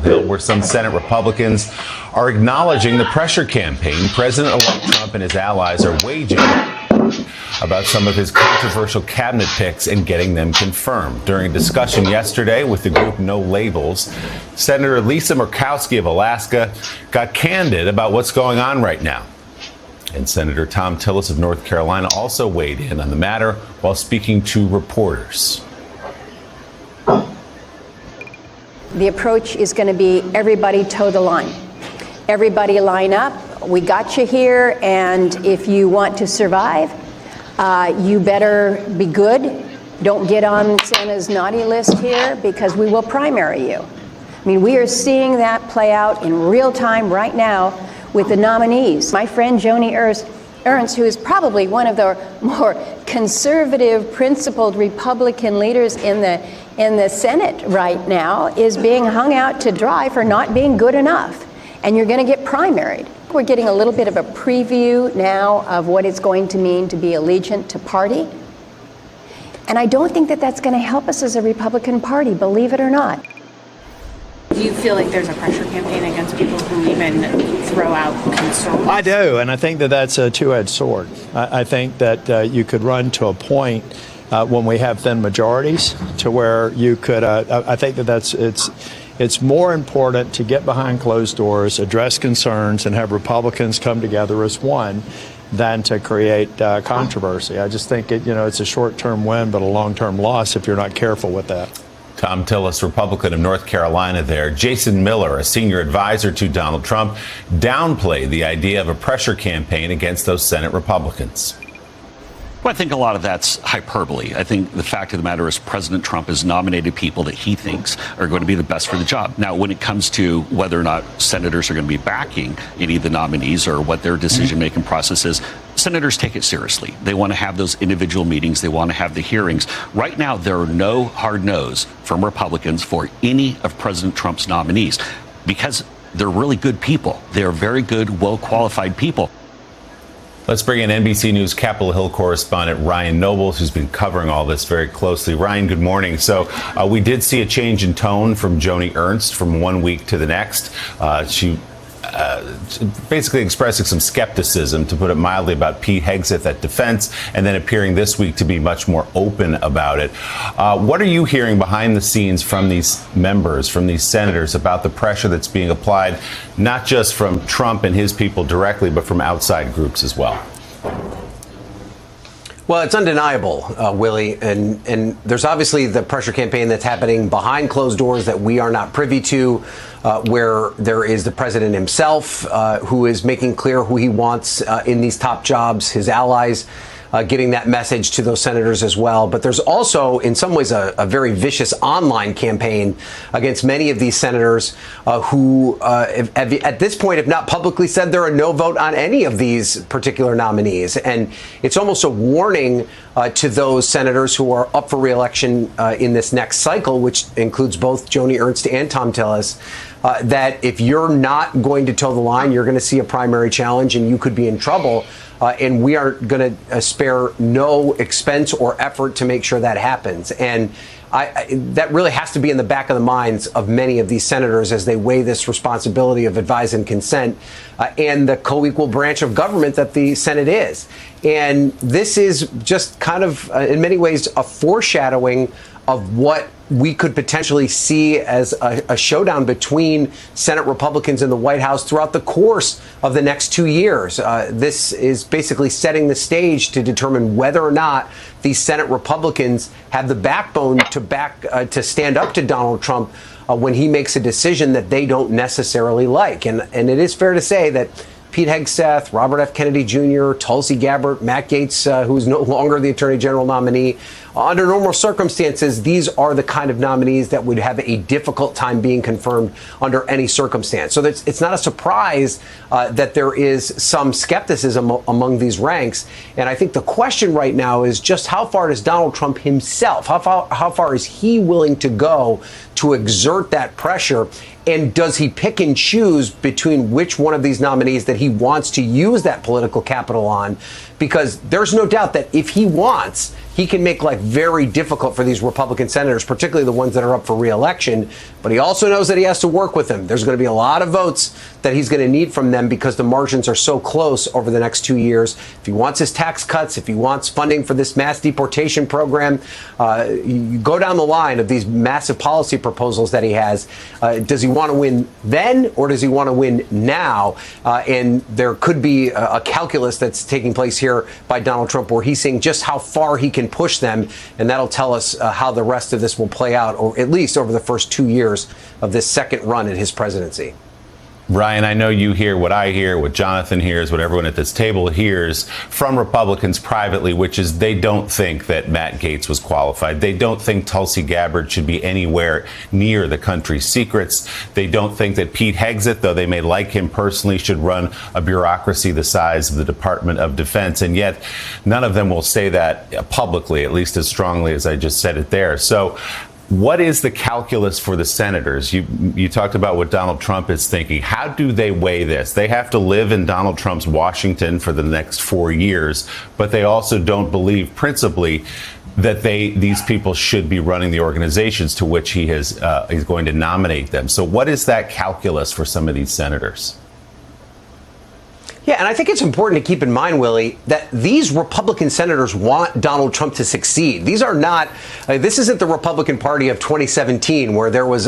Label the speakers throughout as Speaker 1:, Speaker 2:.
Speaker 1: Hill, where some Senate Republicans are acknowledging the pressure campaign President-elect Trump and his allies are waging about some of his controversial cabinet picks and getting them confirmed. During a discussion yesterday with the group No Labels, Senator Lisa Murkowski of Alaska got candid about what's going on right now. And Senator Thom Tillis of North Carolina also weighed in on the matter while speaking to reporters.
Speaker 2: The approach is going to be everybody toe the line. Everybody line up. We got you here, and if you want to survive, you better be good. Don't get on Santa's naughty list here, because we will primary you. I mean, we are seeing that play out in real time right now with the nominees. My friend Joni Ernst, who is probably one of the more conservative, principled Republican leaders in the Senate right now, is being hung out to dry for not being good enough. And you're going to get primaried. We're getting a little bit of a preview now of what it's going to mean to be allegiant to party. And I don't think that that's going to help us as a Republican Party, believe it or not.
Speaker 3: Do you feel like there's a pressure campaign against people who even throw out concerns?
Speaker 4: I do, and I think that that's a two-edged sword. I think that you could run to a point when we have thin majorities to where you could, I think that it's more important to get behind closed doors, address concerns, and have Republicans come together as one than to create controversy. I just think it's a short-term win but a long-term loss if you're not careful with that.
Speaker 1: Thom Tillis, Republican of North Carolina there. Jason Miller, a senior advisor to Donald Trump, downplayed the idea of a pressure campaign against those Senate Republicans.
Speaker 5: Well, I think a lot of that's hyperbole. I think the fact of the matter is President Trump has nominated people that he thinks are going to be the best for the job. Now, when it comes to whether or not senators are going to be backing any of the nominees or what their decision-making process is, senators take it seriously. They want to have those individual meetings. They want to have the hearings. Right now, there are no hard no's from Republicans for any of President Trump's nominees because they're really good people. They're very good, well-qualified people.
Speaker 1: Let's bring in NBC News Capitol Hill correspondent Ryan Nobles, who's been covering all this very closely. Ryan, good morning. So we did see a change in tone from Joni Ernst from one week to the next. She basically expressing some skepticism, to put it mildly, about Pete Hegseth at defense, and then appearing this week to be much more open about it. What are you hearing behind the scenes from these members, from these senators, about the pressure that's being applied, not just from Trump and his people directly, but from outside groups as well?
Speaker 6: Well, it's undeniable, Willie, and there's obviously the pressure campaign that's happening behind closed doors that we are not privy to, where there is the president himself who is making clear who he wants in these top jobs, his allies getting that message to those senators as well. But there's also, in some ways, a very vicious online campaign against many of these senators who, at this point, have not publicly said they're a no vote on any of these particular nominees. And it's almost a warning to those senators who are up for re-election in this next cycle, which includes both Joni Ernst and Thom Tillis, that if you're not going to toe the line, you're going to see a primary challenge and you could be in trouble. And we are going to spare no expense or effort to make sure that happens. And that really has to be in the back of the minds of many of these senators as they weigh this responsibility of advise and consent and the co-equal branch of government that the Senate is. And this is just kind of, in many ways, a foreshadowing of what we could potentially see as a showdown between Senate Republicans in the White House throughout the course of the next 2 years. This is basically setting the stage to determine whether or not these Senate Republicans have the backbone to stand up to Donald Trump when he makes a decision that they don't necessarily like. And it is fair to say that Pete Hegseth, Robert F. Kennedy Jr., Tulsi Gabbard, Matt Gaetz, who is no longer the Attorney General nominee. Under normal circumstances, these are the kind of nominees that would have a difficult time being confirmed under any circumstance. So it's not a surprise that there is some skepticism among these ranks. And I think the question right now is just how far does Donald Trump himself, how far is he willing to go to exert that pressure? And does he pick and choose between which one of these nominees that he wants to use that political capital on? Because there's no doubt that if he wants he can make life very difficult for these Republican senators, particularly the ones that are up for re-election. But he also knows that he has to work with them. There's going to be a lot of votes that he's going to need from them because the margins are so close over the next 2 years. If he wants his tax cuts, if he wants funding for this mass deportation program, you go down the line of these massive policy proposals that he has. Does he want to win then, or does he want to win now? And there could be a calculus that's taking place here by Donald Trump where he's seeing just how far he can push them, and that'll tell us how the rest of this will play out, or at least over the first 2 years of this second run in his presidency.
Speaker 1: Ryan, I know you hear what I hear, what Jonathan hears, what everyone at this table hears from Republicans privately, which is they don't think that Matt Gaetz was qualified. They don't think Tulsi Gabbard should be anywhere near the country's secrets. They don't think that Pete Hegseth, though they may like him personally, should run a bureaucracy the size of the Department of Defense. And yet none of them will say that publicly, at least as strongly as I just said it there. So what is the calculus for the senators? You talked about what Donald Trump is thinking. How do they weigh this? They have to live in Donald Trump's Washington for the next 4 years, but they also don't believe principally that these people should be running the organizations to which he's going to nominate them. So what is that calculus for some of these senators?
Speaker 6: Yeah, and I think it's important to keep in mind, Willie, that these Republican senators want Donald Trump to succeed. These are not, this isn't the Republican Party of 2017, where there was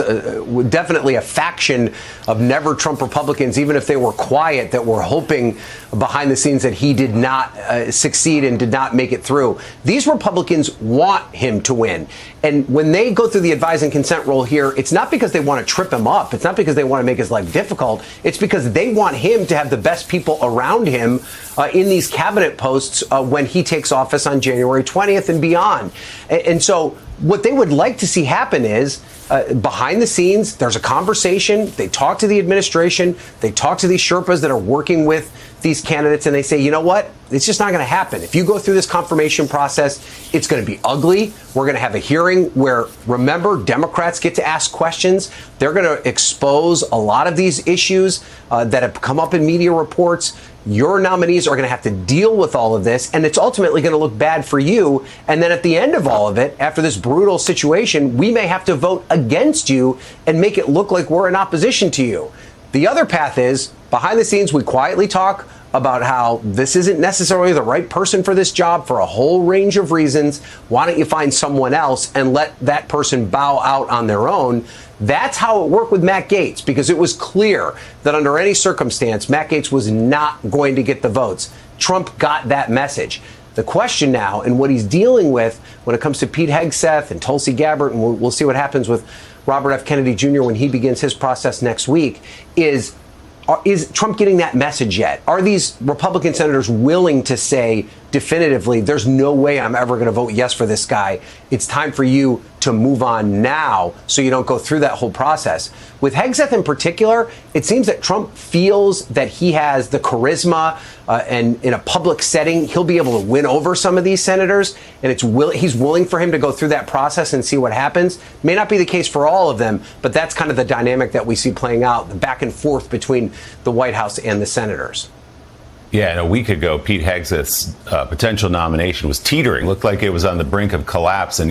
Speaker 6: definitely a faction of never Trump Republicans, even if they were quiet, that were hoping behind the scenes that he did not succeed and did not make it through. These Republicans want him to win. And when they go through the advise and consent role here, it's not because they want to trip him up. It's not because they want to make his life difficult. It's because they want him to have the best people around him in these cabinet posts when he takes office on January 20th and beyond. And so what they would like to see happen is behind the scenes, there's a conversation. They talk to the administration. They talk to these Sherpas that are working with these candidates, and they say, you know what? It's just not going to happen. If you go through this confirmation process, it's going to be ugly. We're going to have a hearing where, remember, Democrats get to ask questions. They're going to expose a lot of these issues that have come up in media reports. Your nominees are going to have to deal with all of this, and it's ultimately going to look bad for you. And then at the end of all of it, after this brutal situation, we may have to vote against you and make it look like we're in opposition to you. The other path is, behind the scenes, we quietly talk about how this isn't necessarily the right person for this job for a whole range of reasons. Why don't you find someone else and let that person bow out on their own? That's how it worked with Matt Gaetz, because it was clear that under any circumstance, Matt Gaetz was not going to get the votes. Trump got that message. The question now, and what he's dealing with when it comes to Pete Hegseth and Tulsi Gabbard, and we'll see what happens with Robert F. Kennedy Jr. when he begins his process next week, is Trump getting that message yet? Are these Republican senators willing to say definitively, there's no way I'm ever going to vote yes for this guy? It's time for you to move on now so you don't go through that whole process. With Hegseth in particular, it seems that Trump feels that he has the charisma and in a public setting, he'll be able to win over some of these senators. And he's willing for him to go through that process and see what happens. May not be the case for all of them, but that's kind of the dynamic that we see playing out, the back and forth between the White House and the senators.
Speaker 1: Yeah, and a week ago, Pete Hegseth's potential nomination was teetering, looked like it was on the brink of collapse. And